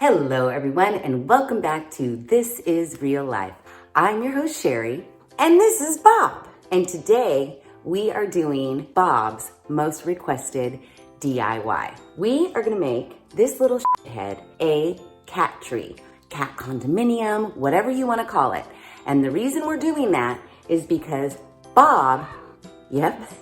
Hello everyone and welcome back to This is Real Life. I'm your host Sheri and this is Bob. And today we are doing Bob's most requested DIY. We are gonna make this little head a cat tree, cat condominium, whatever you wanna call it. And the reason we're doing that is because Bob,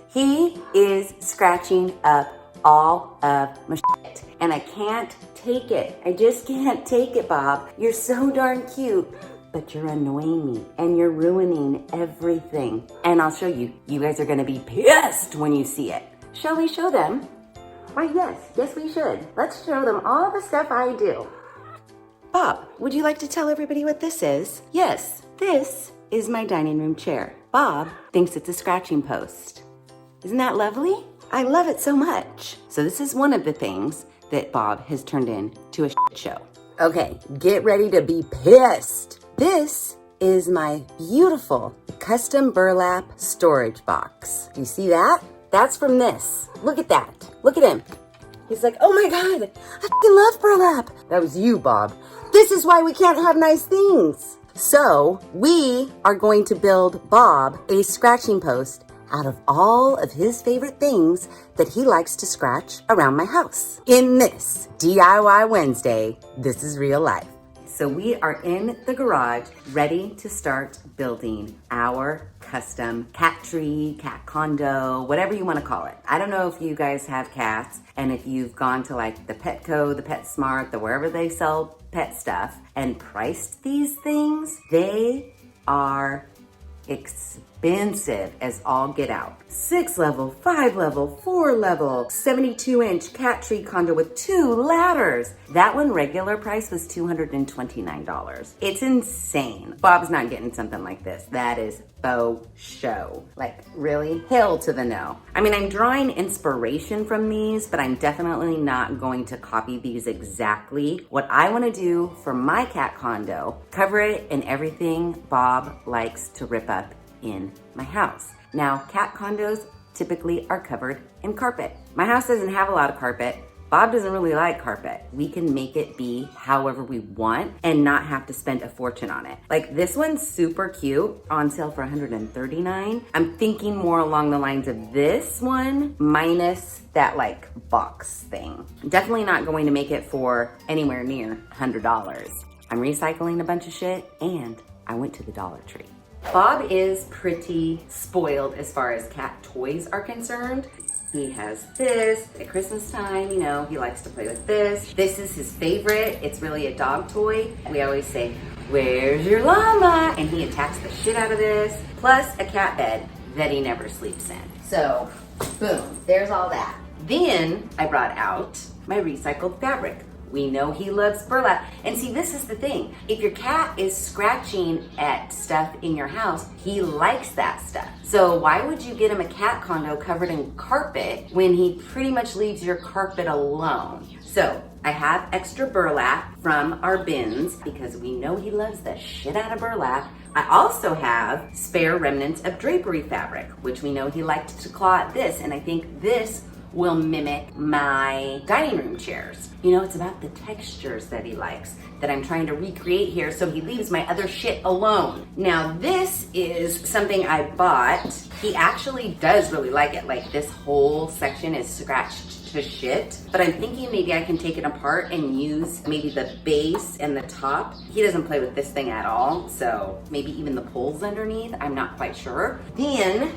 he is scratching up all of my shit. And I can't take it. I just can't take it, Bob. You're so darn cute, but you're annoying me and you're ruining everything. And I'll show you. You guys are gonna be pissed when you see it. Shall we show them? Why, yes we should. Let's show them all the stuff I do. Bob, would you like to tell everybody what this is? Yes, this is my dining room chair. Bob thinks it's a scratching post. Isn't that lovely? I love it so much. So this is one of the things that Bob has turned into a shit show. Okay, get ready to be pissed. This is my beautiful custom burlap storage box. Do you see that? That's from this. Look at that. Look at him. He's like, oh my God, I fucking love burlap. That was you, Bob. This is why we can't have nice things. So we are going to build Bob a scratching post out of all of his favorite things that he likes to scratch around my house. In this DIY Wednesday, this is real life. So we are in the garage, ready to start building our custom cat tree, cat condo, whatever you want to call it. I don't know if you guys have cats and if you've gone to like the Petco, the PetSmart, the wherever they sell pet stuff and priced these things, they are expensive as all get out. 6 level, 5 level, 4 level, 72-inch cat tree condo with 2 ladders. That one regular price was $229. It's insane. Bob's not getting something like this. That is faux show. Like, really? Hell to the no. I mean, I'm drawing inspiration from these, but I'm definitely not going to copy these exactly. What I want to do for my cat condo, cover it in everything Bob likes to rip up in my house. Now, cat condos typically are covered in carpet. My house doesn't have a lot of carpet. Bob doesn't really like carpet. We can make it be however we want and not have to spend a fortune on it. Like this one's super cute, on sale for $139. I'm thinking more along the lines of this one minus that like box thing. Definitely not going to make it for anywhere near $100. I'm recycling a bunch of shit and I went to the Dollar Tree. Bob is pretty spoiled as far as cat toys are concerned. He has this at Christmas time, you know, he likes to play with this. This is his favorite. It's really a dog toy. We always say, where's your llama? And he attacks the shit out of this, plus a cat bed that he never sleeps in. So, boom, there's all that. Then I brought out my recycled fabric. We know he loves burlap. And see, this is the thing. If your cat is scratching at stuff in your house, he likes that stuff. So why would you get him a cat condo covered in carpet when he pretty much leaves your carpet alone? So I have extra burlap from our bins because we know he loves the shit out of burlap. I also have spare remnants of drapery fabric, which we know he liked to claw at this. And I think this will mimic my dining room chairs. You know, it's about the textures that he likes that I'm trying to recreate here so he leaves my other shit alone. Now this is something I bought. He actually does really like it. Like this whole section is scratched to shit, but I'm thinking maybe I can take it apart and use maybe the base and the top. He doesn't play with this thing at all, so maybe even the poles underneath, I'm not quite sure. Then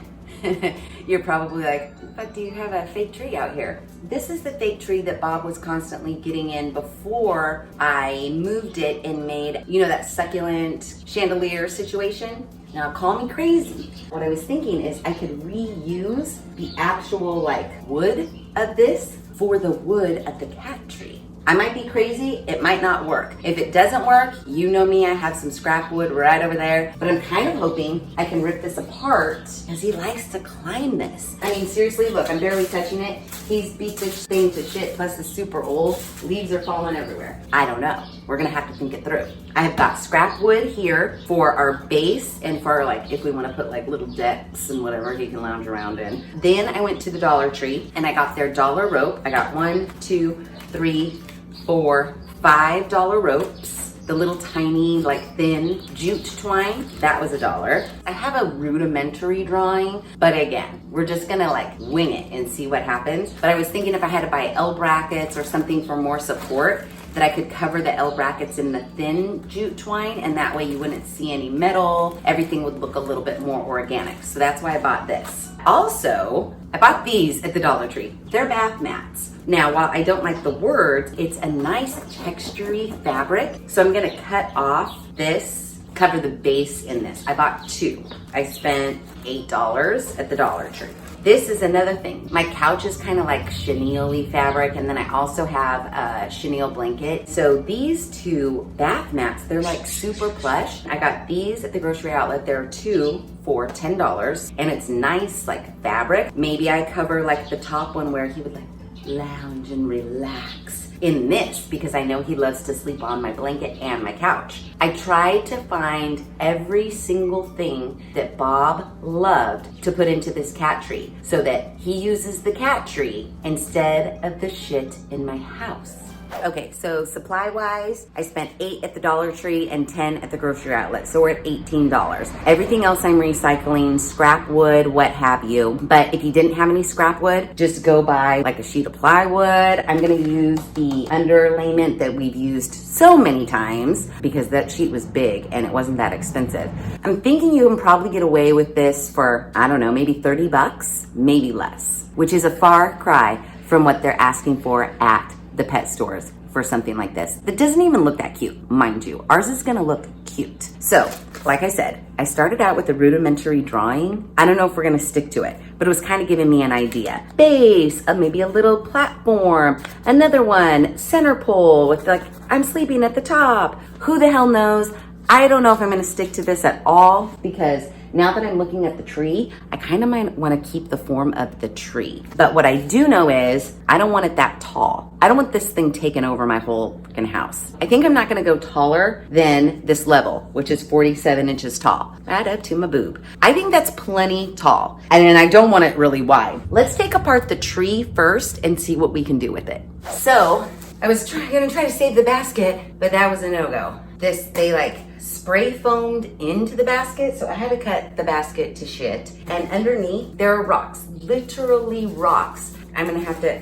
you're probably like, but do you have a fake tree out here? This is the fake tree that Bob was constantly getting in before I moved it and made, you know, that succulent chandelier situation. Now call me crazy. What I was thinking is I could reuse the actual like wood of this for the wood of the cat tree. I might be crazy, it might not work. If it doesn't work, you know me, I have some scrap wood right over there, but I'm kind of hoping I can rip this apart because he likes to climb this. I mean, seriously, look, I'm barely touching it. He's beat this thing to shit, plus it's super old. Leaves are falling everywhere. I don't know. We're gonna have to think it through. I have got scrap wood here for our base and for like, if we wanna put like little decks and whatever he can lounge around in. Then I went to the Dollar Tree and I got their dollar rope. I got 1, 2, 3, 4, $5 ropes. The little tiny, like thin jute twine, that was $1. I have a rudimentary drawing, but again, we're just gonna like wing it and see what happens. But I was thinking if I had to buy L brackets or something for more support, that I could cover the L brackets in the thin jute twine, and that way you wouldn't see any metal. Everything would look a little bit more organic. So that's why I bought this. Also, I bought these at the Dollar Tree. They're bath mats. Now, while I don't like the words, it's a nice textury fabric. So I'm gonna cut off this, cover the base in this. I bought 2. I spent $8 at the Dollar Tree. This is another thing. My couch is kind of like chenille-y fabric, and then I also have a chenille blanket. So these 2 bath mats, they're like super plush. I got these at the grocery outlet. There are 2 for $10, and it's nice like fabric. Maybe I cover like the top one where he would like lounge and relax in this, because I know he loves to sleep on my blanket and my couch. I tried to find every single thing that Bob loved to put into this cat tree so that he uses the cat tree instead of the shit in my house. Okay, so supply-wise, I spent $8 at the Dollar Tree and $10 at the grocery outlet, so we're at $18. Everything else I'm recycling, scrap wood, what have you. But if you didn't have any scrap wood, just go buy like a sheet of plywood. I'm gonna use the underlayment that we've used so many times because that sheet was big and it wasn't that expensive. I'm thinking you can probably get away with this for, I don't know, maybe 30 bucks, maybe less, which is a far cry from what they're asking for at the pet stores for something like this. That doesn't even look that cute, mind you. Ours is gonna look cute. So, like I said, I started out with a rudimentary drawing. I don't know if we're gonna stick to it, but it was kind of giving me an idea. Base, maybe a little platform, another one, center pole with like, I'm sleeping at the top. Who the hell knows? I don't know if I'm gonna stick to this at all, because now that I'm looking at the tree, I kind of might want to keep the form of the tree. But what I do know is I don't want it that tall. I don't want this thing taking over my whole freaking house. I think I'm not going to go taller than this level, which is 47 inches tall. Right up to my boob. I think that's plenty tall. And then I don't want it really wide. Let's take apart the tree first and see what we can do with it. So I was gonna try to save the basket, but that was a no-go. They like spray foamed into the basket, so I had to cut the basket to shit. And underneath there are rocks, literally rocks. I'm gonna have to,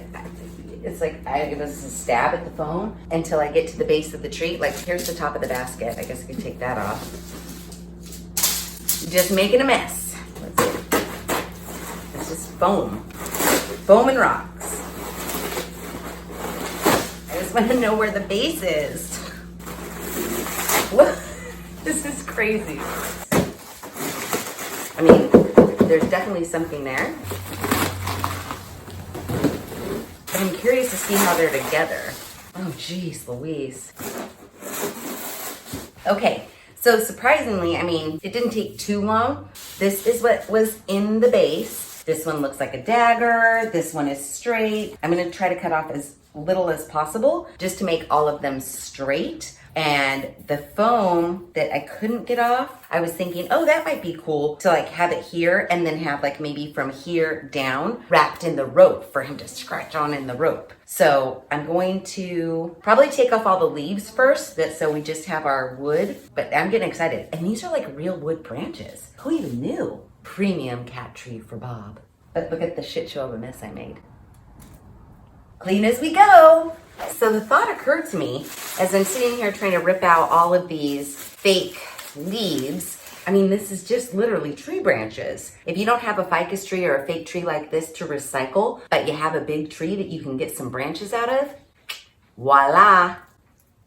it's like it was a stab at the phone until I get to the base of the tree. Like here's the top of the basket. I guess I can take that off. Just making a mess. Let's see. This is foam and rocks. I just want to know where the base is. What? This is crazy. I mean, there's definitely something there. But I'm curious to see how they're together. Oh, geez, Louise. Okay, so surprisingly, I mean, it didn't take too long. This is what was in the base. This one looks like a dagger. This one is straight. I'm gonna try to cut off as little as possible just to make all of them straight. And the foam that I couldn't get off, I was thinking, oh, that might be cool to like have it here and then have like maybe from here down wrapped in the rope for him to scratch on in the rope. So I'm going to probably take off all the leaves first, so we just have our wood, but I'm getting excited. And these are like real wood branches. Who even knew? Premium cat tree for Bob. But look at the shit show of a mess I made. Clean as we go. So the thought occurred to me as I'm sitting here trying to rip out all of these fake leaves. I mean, this is just literally tree branches. If you don't have a ficus tree or a fake tree like this to recycle, but you have a big tree that you can get some branches out of, voila,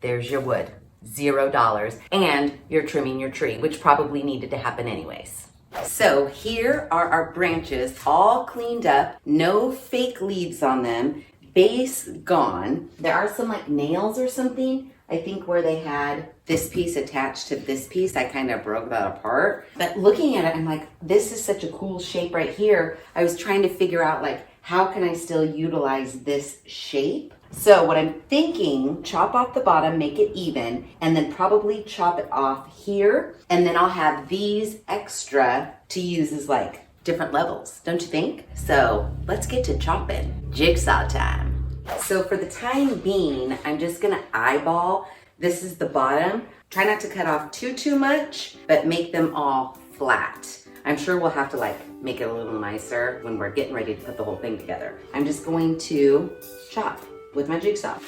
there's your wood, $0. And you're trimming your tree, which probably needed to happen anyways. So here are our branches all cleaned up, no fake leaves on them. Base gone. There are some like nails or something, I think, where they had this piece attached to this piece. I kind of broke that apart. But looking at it, I'm like, this is such a cool shape right here. I was trying to figure out like, how can I still utilize this shape? So what I'm thinking, chop off the bottom, make it even, and then probably chop it off here. And then I'll have these extra to use as like different levels, don't you think? So let's get to chopping. Jigsaw time. So for the time being, I'm just gonna eyeball. This is the bottom. Try not to cut off too much, but make them all flat. I'm sure we'll have to like make it a little nicer when we're getting ready to put the whole thing together. I'm just going to chop with my jigsaw.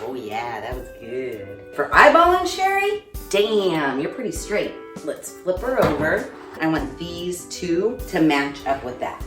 Oh yeah, that was good. For eyeballing, Sheri? Damn, you're pretty straight. Let's flip her over. I want these two to match up with that.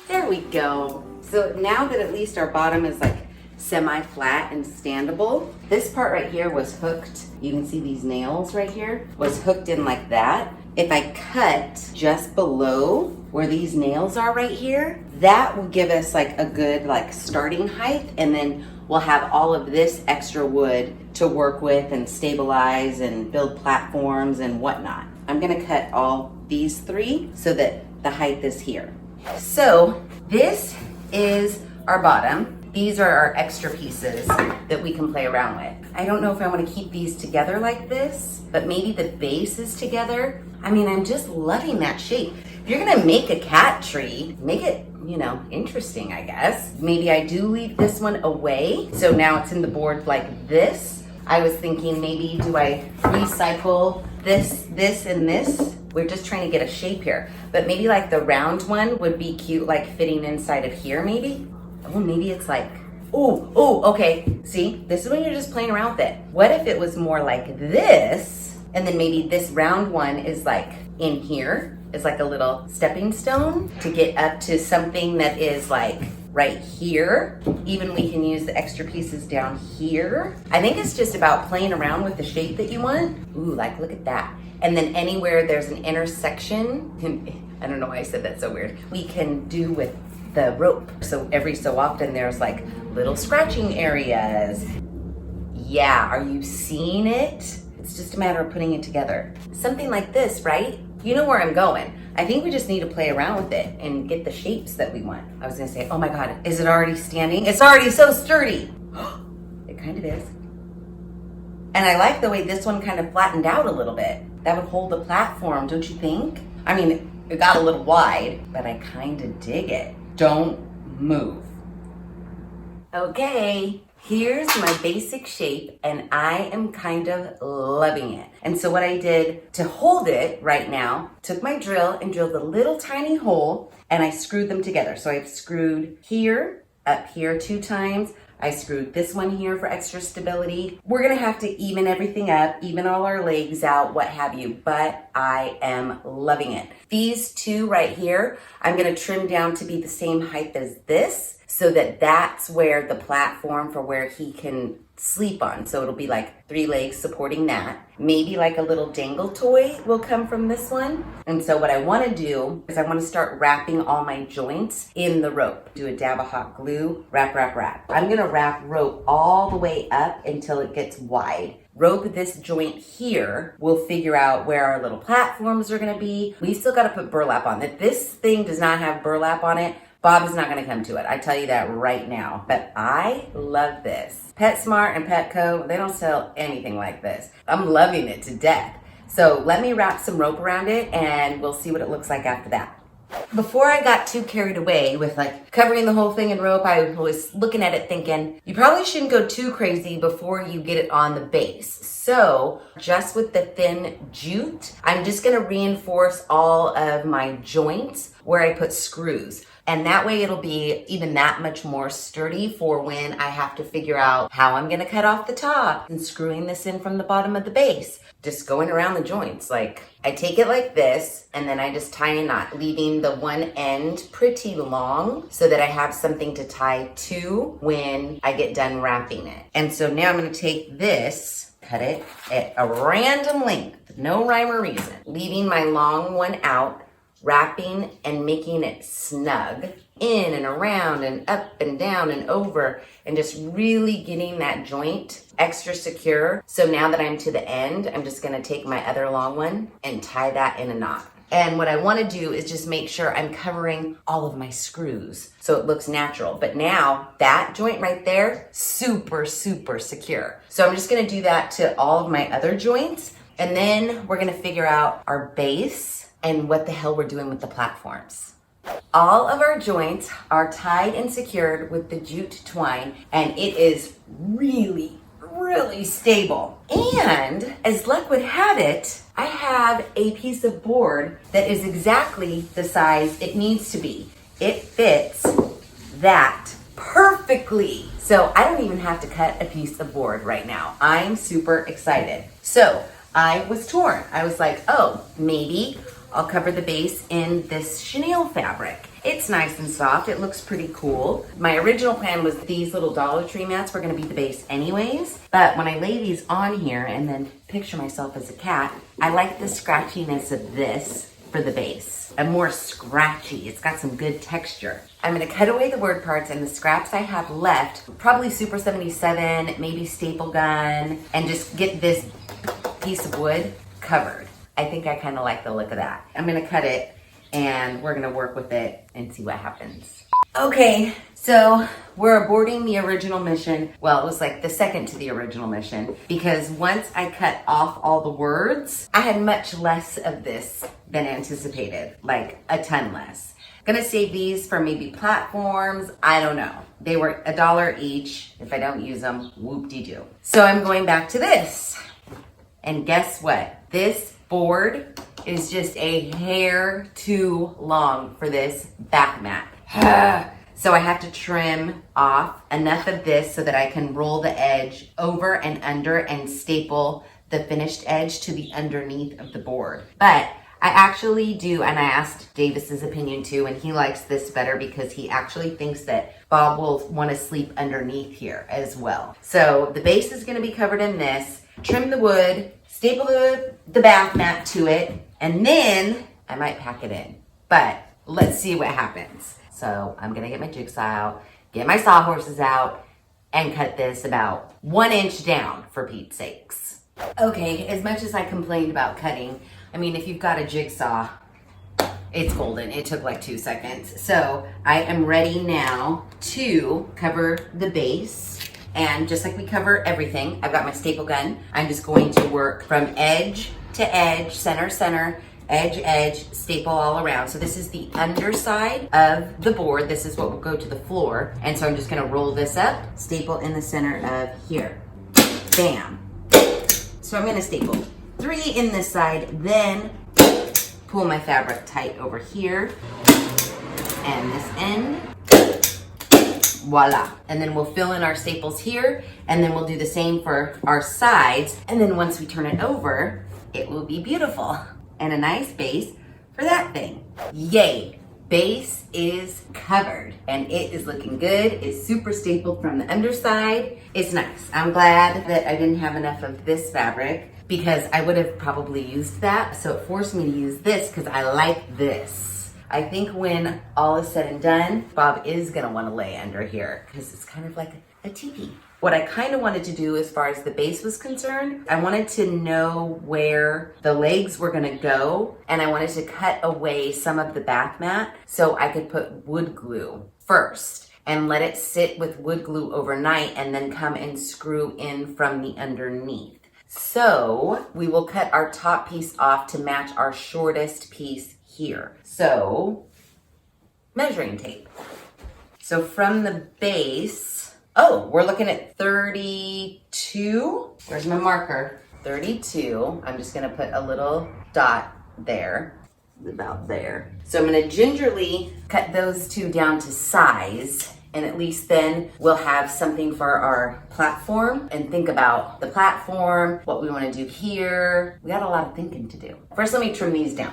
There we go. So now that at least our bottom is like semi-flat and standable, this part right here was hooked. You can see these nails right here was hooked in like that. If I cut just below where these nails are right here, that will give us like a good like starting height, and then we'll have all of this extra wood to work with and stabilize and build platforms and whatnot. I'm gonna cut all these three so that the height is here. So this is our bottom. These are our extra pieces that we can play around with. I don't know if I want to keep these together like this, but maybe the base is together. I mean, I'm just loving that shape. If you're gonna make a cat tree, make it, you know, interesting, I guess. Maybe I do leave this one away, so now it's in the board like this. I was thinking maybe do I recycle this, and this? We're just trying to get a shape here. But maybe like the round one would be cute, like fitting inside of here maybe. Oh, maybe it's like, oh, okay. See, this is when you're just playing around with it. What if it was more like this, and then maybe this round one is like in here, is like a little stepping stone to get up to something that is like right here. Even we can use the extra pieces down here. I think it's just about playing around with the shape that you want. Ooh, like look at that. And then anywhere there's an intersection, I don't know why I said that so weird, we can do with the rope. So every so often there's like little scratching areas. Yeah, are you seeing it? It's just a matter of putting it together. Something like this, right? You know where I'm going. I think we just need to play around with it and get the shapes that we want. I was gonna say, oh my God, is it already standing? It's already so sturdy. It kind of is. And I like the way this one kind of flattened out a little bit. That would hold the platform, don't you think? I mean, it got a little wide, but I kind of dig it. Don't move. Okay, here's my basic shape, and I am kind of loving it. And so what I did to hold it right now, took my drill and drilled a little tiny hole, and I screwed them together. So I've screwed here, up here 2 times. I screwed this one here for extra stability. We're gonna have to even everything up, even all our legs out, what have you, but I am loving it. These 2 right here, I'm gonna trim down to be the same height as this, so that that's where the platform for where he can sleep on. So it'll be like 3 legs supporting that. Maybe like a little dangle toy will come from this one. And so what I wanna do is I wanna start wrapping all my joints in the rope. Do a dab of hot glue, wrap. I'm gonna wrap rope all the way up until it gets wide. Rope this joint here. We'll figure out where our little platforms are gonna be. We still gotta put burlap on it. This thing does not have burlap on it. Bob is not gonna come to it. I tell you that right now, but I love this. PetSmart and Petco, they don't sell anything like this. I'm loving it to death. So let me wrap some rope around it and we'll see what it looks like after that. Before I got too carried away with like covering the whole thing in rope, I was looking at it thinking, you probably shouldn't go too crazy before you get it on the base. So just with the thin jute, I'm just gonna reinforce all of my joints where I put screws. And that way it'll be even that much more sturdy for when I have to figure out how I'm gonna cut off the top and screwing this in from the bottom of the base. Just going around the joints. Like I take it like this and then I just tie a knot, leaving the one end pretty long so that I have something to tie to when I get done wrapping it. And so now I'm gonna take this, cut it at a random length, no rhyme or reason, leaving my long one out, wrapping and making it snug in and around and up and down and over, and just really getting that joint extra secure. So now that I'm to the end, I'm just gonna take my other long one and tie that in a knot. And what I want to do is just make sure I'm covering all of my screws so it looks natural. But now that joint right there, super, super secure. So I'm just going to do that to all of my other joints. And then we're going to figure out our base and what the hell we're doing with the platforms. All of our joints are tied and secured with the jute twine, and it is really stable. And as luck would have it, I have a piece of board that is exactly the size it needs to be. It fits that perfectly. So I don't even have to cut a piece of board right now. I'm super excited. So I was torn. I was like, oh, maybe I'll cover the base in this chenille fabric. It's nice and soft. It looks pretty cool. My original plan was these little Dollar Tree mats were gonna be the base anyways. But when I lay these on here and then picture myself as a cat, I like the scratchiness of this for the base. A more scratchy, it's got some good texture. I'm gonna cut away the word parts and the scraps I have left, probably Super 77, maybe staple gun, and just get this piece of wood covered. I think I kind of like the look of that. I'm gonna cut it and we're gonna work with it and see what happens. Okay, so we're aborting the original mission. Well, it was like the second to the original mission because once I cut off all the words, I had much less of this than anticipated, like a ton less. Gonna save these for maybe platforms, I don't know. They were $1 each. If I don't use them, whoop-de-doo. So I'm going back to this. And guess what? This board is just a hair too long for this back mat. So I have to trim off enough of this so that I can roll the edge over and under and staple the finished edge to the underneath of the board. But I actually do, and I asked Davis's opinion too, and he likes this better because he actually thinks that Bob will want to sleep underneath here as well. So the base is going to be covered in this. Trim the wood, staple the bath mat to it, and then I might pack it in. But let's see what happens. So I'm gonna get my jigsaw out, get my sawhorses out, and cut this about 1 inch down for Pete's sakes. Okay, as much as I complained about cutting, I mean, if you've got a jigsaw, it's golden. It took like 2 seconds. So I am ready now to cover the base. And just like we cover everything, I've got my staple gun. I'm just going to work from edge to edge, center, edge, edge, staple all around. So this is the underside of the board. This is what will go to the floor. And so I'm just gonna roll this up, staple in the center of here. Bam. So I'm gonna staple 3 in this side, then pull my fabric tight over here and this end. Voila. And then we'll fill in our staples here, and then we'll do the same for our sides. And then once we turn it over, it will be beautiful. And a nice base for that thing. Yay, base is covered and it is looking good. It's super stapled from the underside. It's nice. I'm glad that I didn't have enough of this fabric because I would have probably used that. So it forced me to use this because I like this. I think when all is said and done, Bob is gonna wanna lay under here because it's kind of like a teepee. What I kind of wanted to do as far as the base was concerned, I wanted to know where the legs were gonna go, and I wanted to cut away some of the bath mat so I could put wood glue first and let it sit with wood glue overnight and then come and screw in from the underneath. So we will cut our top piece off to match our shortest piece here. So measuring tape. So from the base, oh, we're looking at 32. Where's my marker? 32. I'm just gonna put a little dot there, about there. So I'm gonna gingerly cut those two down to size, and at least then we'll have something for our platform and think about the platform, what we wanna do here. We got a lot of thinking to do. First, let me trim these down.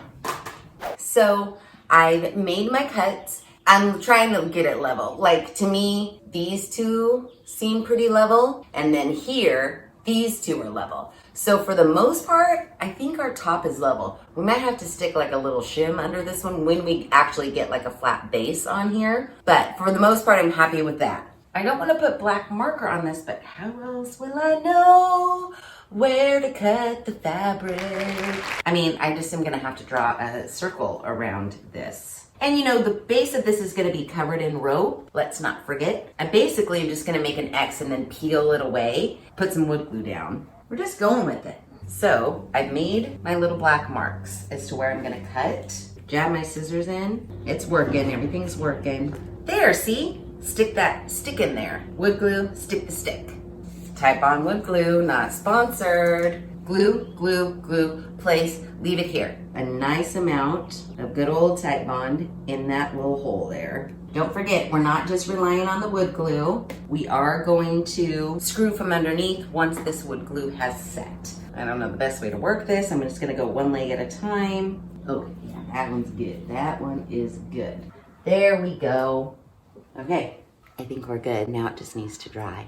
So I've made my cuts. I'm trying to get it level. Like, to me, these two seem pretty level, and then here, these two are level. So for the most part, I think our top is level. We might have to stick like a little shim under this one when we actually get like a flat base on here. But for the most part, I'm happy with that. I don't want to put black marker on this, but how else will I know where to cut the fabric. I mean, I just am gonna have to draw a circle around this. And you know, the base of this is gonna be covered in rope. Let's not forget. I basically am just gonna make an X and then peel it away, put some wood glue down. We're just going with it. So I've made my little black marks as to where I'm gonna cut. Jab my scissors in. It's working, everything's working. There, see? Stick that stick in there. Wood glue, stick the stick. Type on wood glue, not sponsored. Glue, glue, glue, place, leave it here. A nice amount of good old Tite Bond in that little hole there. Don't forget, we're not just relying on the wood glue. We are going to screw from underneath once this wood glue has set. I don't know the best way to work this. I'm just gonna go one leg at a time. Oh, yeah, that one's good. That one is good. There we go. Okay, I think we're good. Now it just needs to dry.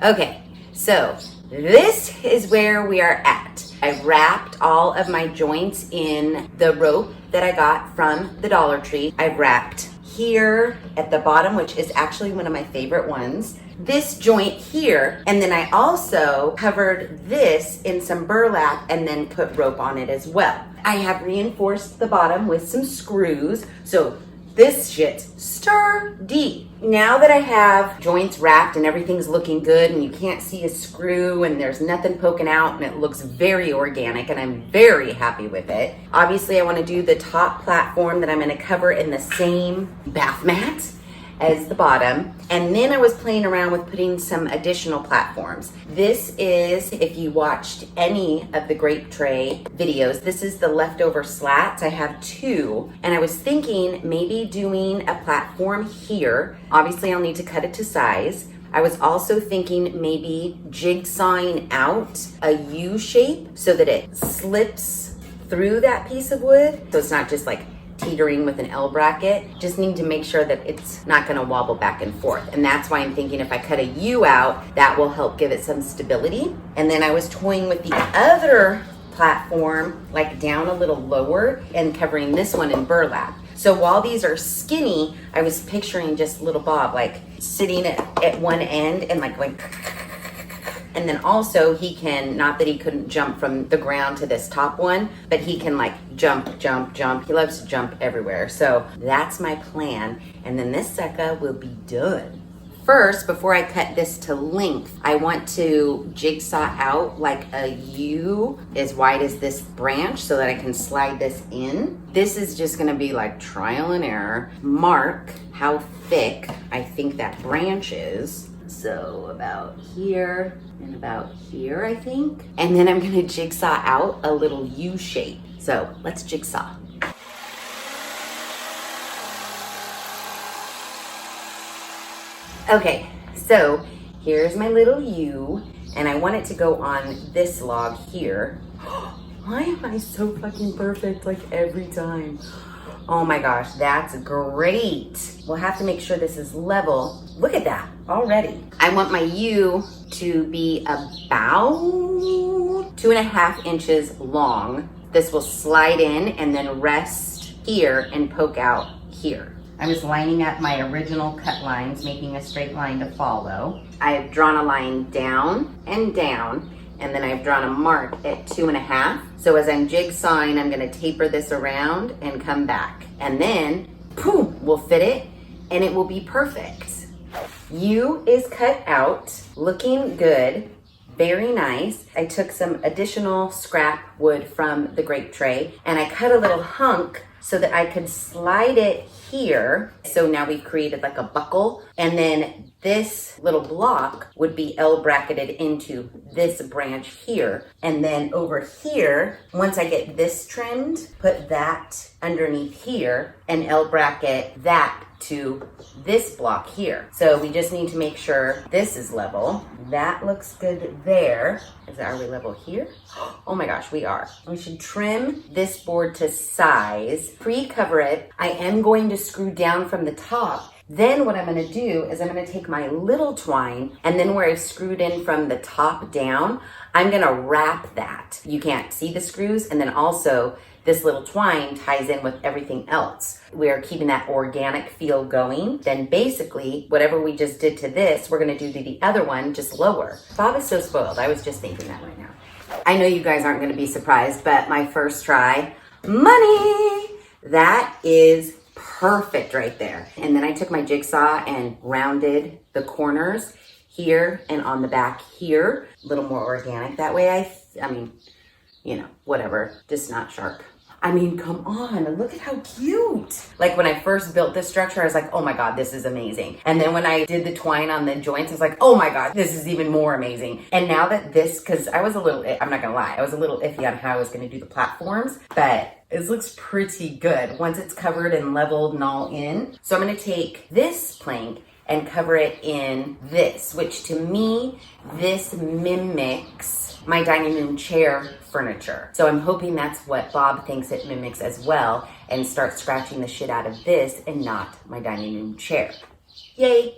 Okay, so this is where we are at. I wrapped all of my joints in the rope that I got from the Dollar Tree. I wrapped here at the bottom, which is actually one of my favorite ones. This joint here, and then I also covered this in some burlap and then put rope on it as well. I have reinforced the bottom with some screws, so this shit's sturdy. Now that I have joints wrapped and everything's looking good and you can't see a screw and there's nothing poking out and it looks very organic and I'm very happy with it. Obviously I want to do the top platform that I'm going to cover in the same bath mat as the bottom. And then I was playing around with putting some additional platforms. This is, if you watched any of the Grape Tray videos, this is the leftover slats. I have two, and I was thinking maybe doing a platform here. Obviously I'll need to cut it to size. I was also thinking maybe jigsawing out a U shape so that it slips through that piece of wood. So it's not just like teetering with an L bracket. Just need to make sure that it's not gonna wobble back and forth. And that's why I'm thinking if I cut a U out, that will help give it some stability. And then I was toying with the other platform, like down a little lower and covering this one in burlap. So while these are skinny, I was picturing just little Bob like sitting at one end and like going, and then also he can, not that he couldn't jump from the ground to this top one, but he can like jump, jump, jump. He loves to jump everywhere. So that's my plan. And then this sucker will be done. First, before I cut this to length, I want to jigsaw out like a U as wide as this branch so that I can slide this in. This is just gonna be like trial and error. Mark how thick I think that branch is. So about here and about here, I think. And then I'm gonna jigsaw out a little U shape. So let's jigsaw. Okay, so here's my little U, and I want it to go on this log here. Why am I so fucking perfect like every time? Oh my gosh, that's great. We'll have to make sure this is level. Look at that already. I want my U to be about 2.5 inches long. This will slide in and then rest here and poke out here. I was lining up my original cut lines, making a straight line to follow. I have drawn a line down and down, and then I've drawn a mark at 2.5. So as I'm jigsawing, I'm gonna taper this around and come back. And then, boom, we'll fit it and it will be perfect. U is cut out, looking good, very nice. I took some additional scrap wood from the Grape Tray and I cut a little hunk so that I could slide it here. So now we've created like a buckle, and then this little block would be L bracketed into this branch here. And then over here, once I get this trimmed, put that underneath here and L bracket that to this block here. So we just need to make sure this is level. That looks good there. Are we level here? Oh my gosh, we are. We should trim this board to size, pre-cover it. I am going to screw down from the top. Then what I'm gonna do is I'm gonna take my little twine, and then where I screwed in from the top down, I'm gonna wrap that. You can't see the screws, and then also this little twine ties in with everything else. We are keeping that organic feel going. Then basically, whatever we just did to this, we're gonna do to the other one, just lower. Bob is so spoiled. I was just thinking that right now. I know you guys aren't gonna be surprised, but my first try, money! That is perfect right there. And then I took my jigsaw and rounded the corners here and on the back here, a little more organic. That way I mean, you know, whatever, just not sharp. I mean, come on, look at how cute. Like when I first built this structure, I was like, oh my God, this is amazing. And then when I did the twine on the joints, I was like, oh my God, this is even more amazing. And now that this, cause I was a little, I'm not gonna lie, I was a little iffy on how I was gonna do the platforms, but it looks pretty good once it's covered and leveled and all in. So I'm gonna take this plank and cover it in this, which to me, this mimics my dining room chair furniture. So I'm hoping that's what Bob thinks it mimics as well, and start scratching the shit out of this and not my dining room chair. Yay.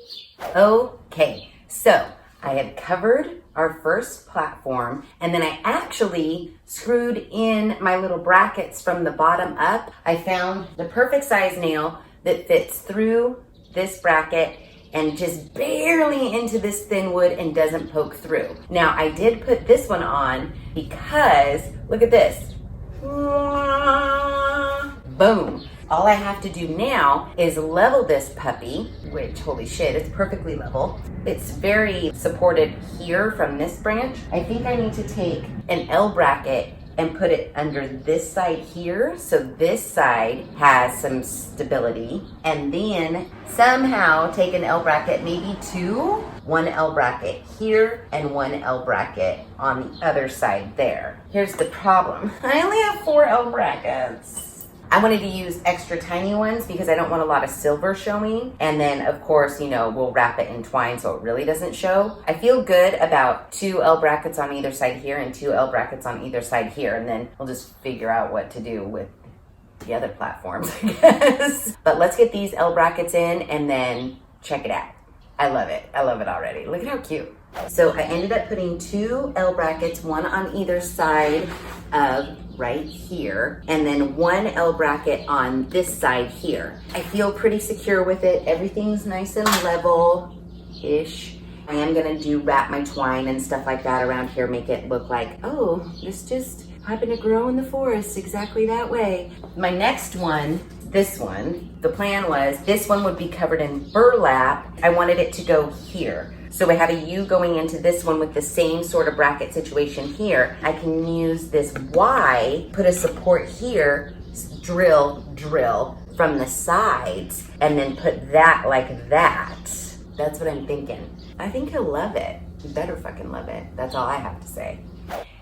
Okay, so I had covered our first platform, and then I actually screwed in my little brackets from the bottom up. I found the perfect size nail that fits through this bracket and just barely into this thin wood and doesn't poke through. Now, I did put this one on because, look at this. Boom. All I have to do now is level this puppy, which, holy shit, it's perfectly level. It's very supported here from this branch. I think I need to take an L bracket and put it under this side here, so this side has some stability, and then somehow take an L bracket, maybe two, one L bracket here and one L bracket on the other side there. Here's the problem. I only have 4 L brackets. I wanted to use extra tiny ones because I don't want a lot of silver showing. And then of course, you know, we'll wrap it in twine so it really doesn't show. I feel good about 2 L brackets on either side here and 2 L brackets on either side here. And then we'll just figure out what to do with the other platforms, I guess. But let's get these L brackets in and then check it out. I love it. I love it already. Look at how cute. So I ended up putting 2 L brackets, one on either side of right here, and then 1 L bracket on this side here. I feel pretty secure with it. Everything's nice and level-ish. I am gonna wrap my twine and stuff like that around here, make it look like, oh, this just happened to grow in the forest exactly that way. My next one, this one, the plan was this one would be covered in burlap. I wanted it to go here. So I have a U going into this one with the same sort of bracket situation here. I can use this Y, put a support here, drill from the sides, and then put that like that. That's what I'm thinking. I think he'll love it. He better fucking love it. That's all I have to say.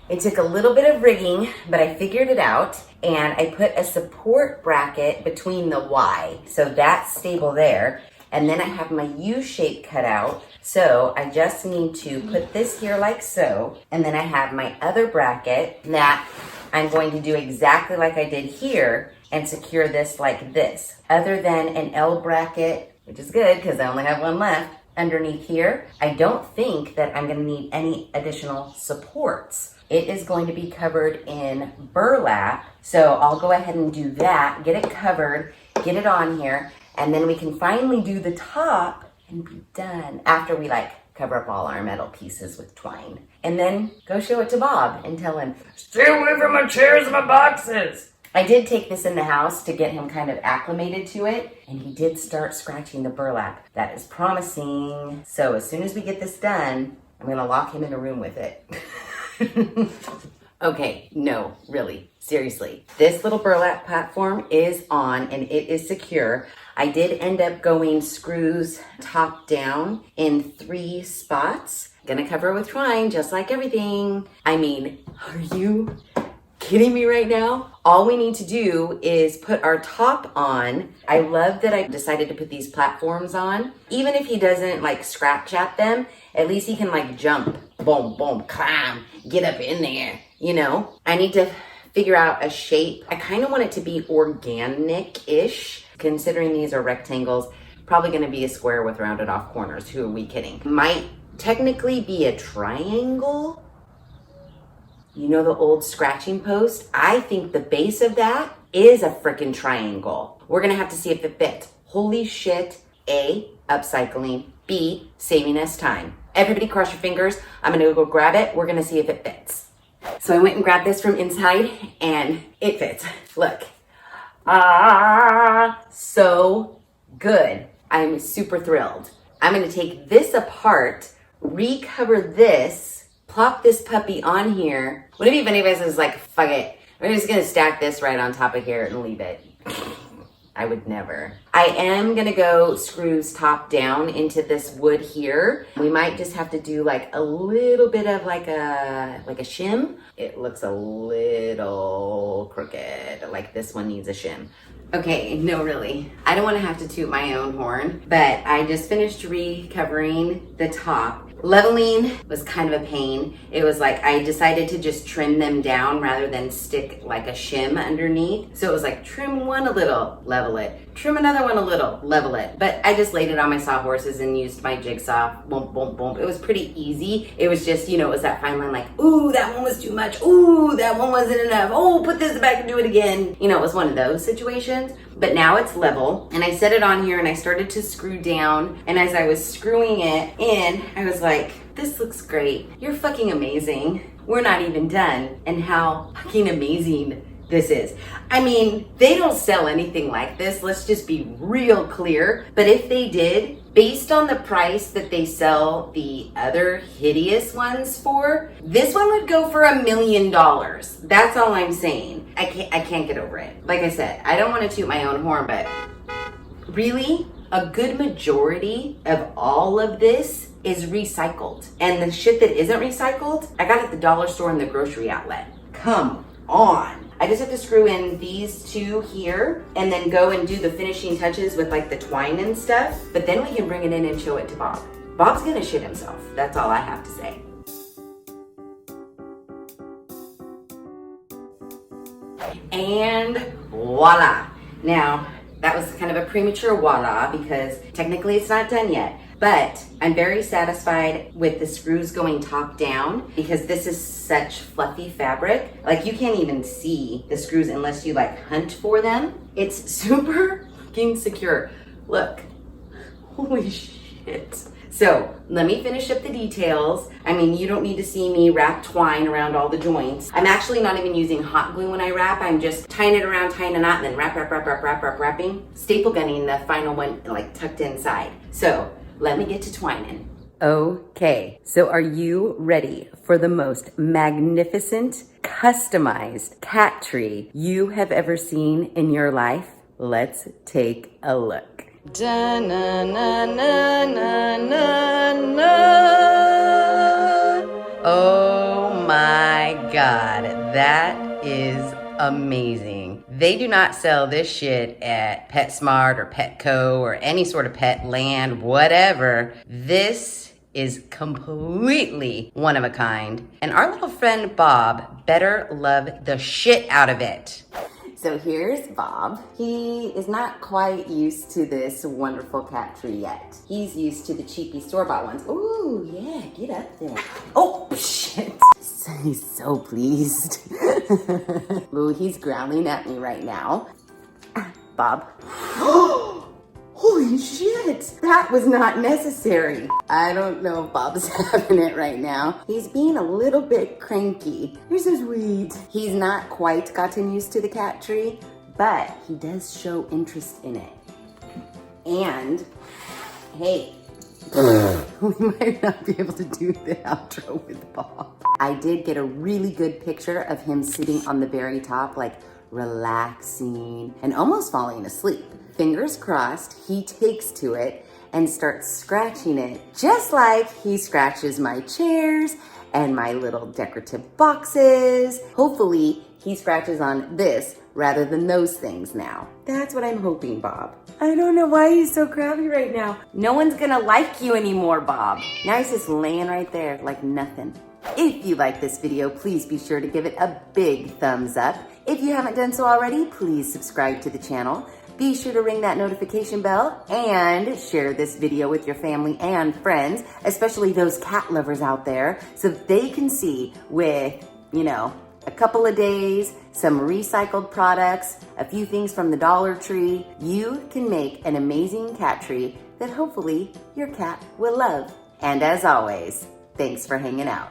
It took a little bit of rigging, but I figured it out, and I put a support bracket between the Y. So that's stable there. And then I have my U shape cut out. So I just need to put this here like so. And then I have my other bracket that I'm going to do exactly like I did here and secure this like this. Other than an L bracket, which is good because I only have one left, underneath here, I don't think that I'm gonna need any additional supports. It is going to be covered in burlap. So I'll go ahead and do that, get it covered, get it on here, and then we can finally do the top and be done after we like cover up all our metal pieces with twine. And then go show it to Bob and tell him, stay away from my chairs and my boxes. I did take this in the house to get him kind of acclimated to it, and he did start scratching the burlap. That is promising. So as soon as we get this done, I'm gonna lock him in a room with it. Okay, no, really, seriously. This little burlap platform is on and it is secure. I did end up going screws top down in 3 spots. Gonna cover it with twine, just like everything. I mean, are you kidding me right now? All we need to do is put our top on. I love that I decided to put these platforms on. Even if he doesn't like scratch at them, at least he can like jump, boom, boom, climb, get up in there, you know? I need to figure out a shape. I kind of want it to be organic-ish, considering these are rectangles. Probably gonna be a square with rounded off corners. Who are we kidding? Might technically be a triangle. You know the old scratching post? I think the base of that is a freaking triangle. We're gonna have to see if it fits. Holy shit. A, upcycling. B, saving us time. Everybody cross your fingers. I'm gonna go grab it. We're gonna see if it fits. So I went and grabbed this from inside and it fits. Look. So good. I'm super thrilled. I'm gonna take this apart, recover this, plop this puppy on here. What if anybody says like, fuck it, we're just gonna stack this right on top of here and leave it? I would never. I am gonna go screws top down into this wood here. We might just have to do like a little bit of like a shim. It looks a little crooked, like this one needs a shim. Okay, no, really. I don't want to have to toot my own horn, but I just finished recovering the top. Leveling was kind of a pain. It was like I decided to just trim them down rather than stick like a shim underneath. So it was like trim one a little, level it. Trim another one a little, level it. But I just laid it on my sawhorses and used my jigsaw. Boom, boom, boom. It was pretty easy. It was just, you know, it was that fine line like, ooh, that one was too much. Ooh, that one wasn't enough. Oh, put this back and do it again. You know, it was one of those situations. But now it's level. And I set it on here and I started to screw down. And as I was screwing it in, I was like, this looks great. You're fucking amazing. We're not even done. And how fucking amazing this is. I mean, they don't sell anything like this. Let's just be real clear. But if they did, based on the price that they sell the other hideous ones for, this one would go for $1 million. That's all I'm saying. I can't get over it. Like I said, I don't want to toot my own horn, but really, a good majority of all of this is recycled. And the shit that isn't recycled, I got at the dollar store and the grocery outlet. Come on. I just have to screw in these two here and then go and do the finishing touches with like the twine and stuff. But then we can bring it in and show it to Bob. Bob's gonna shit himself. That's all I have to say. And voila. Now, that was kind of a premature voila because technically it's not done yet. But I'm very satisfied with the screws going top down because this is such fluffy fabric. Like you can't even see the screws unless you like hunt for them. It's super fucking secure. Look, holy shit. So let me finish up the details. I mean, you don't need to see me wrap twine around all the joints. I'm actually not even using hot glue when I wrap. I'm just tying it around, tying a knot, and then wrapping. Staple gunning the final one like tucked inside. So let me get to twining. Okay, so are you ready for the most magnificent, customized cat tree you have ever seen in your life? Let's take a look. Da na na na na na na. Oh my God, that is amazing. They do not sell this shit at PetSmart or Petco or any sort of pet land, whatever. This is completely one of a kind. And our little friend Bob better love the shit out of it. So here's Bob. He is not quite used to this wonderful cat tree yet. He's used to the cheapy store-bought ones. Ooh, yeah, get up there. Oh, shit. He's so pleased. Ooh, he's growling at me right now. Bob. Holy shit, that was not necessary. I don't know if Bob's having it right now. He's being a little bit cranky. You're so sweet. He's not quite gotten used to the cat tree, but he does show interest in it. And, hey, we might not be able to do the outro with Bob. I did get a really good picture of him sitting on the very top, like relaxing and almost falling asleep. Fingers crossed, he takes to it and starts scratching it, just like he scratches my chairs and my little decorative boxes. Hopefully, he scratches on this rather than those things now. That's what I'm hoping, Bob. I don't know why he's so crabby right now. No one's gonna like you anymore, Bob. Now he's just laying right there like nothing. If you like this video, please be sure to give it a big thumbs up. If you haven't done so already, please subscribe to the channel. Be sure to ring that notification bell and share this video with your family and friends, especially those cat lovers out there, so they can see with, you know, a couple of days, some recycled products, a few things from the Dollar Tree, you can make an amazing cat tree that hopefully your cat will love. And as always, thanks for hanging out.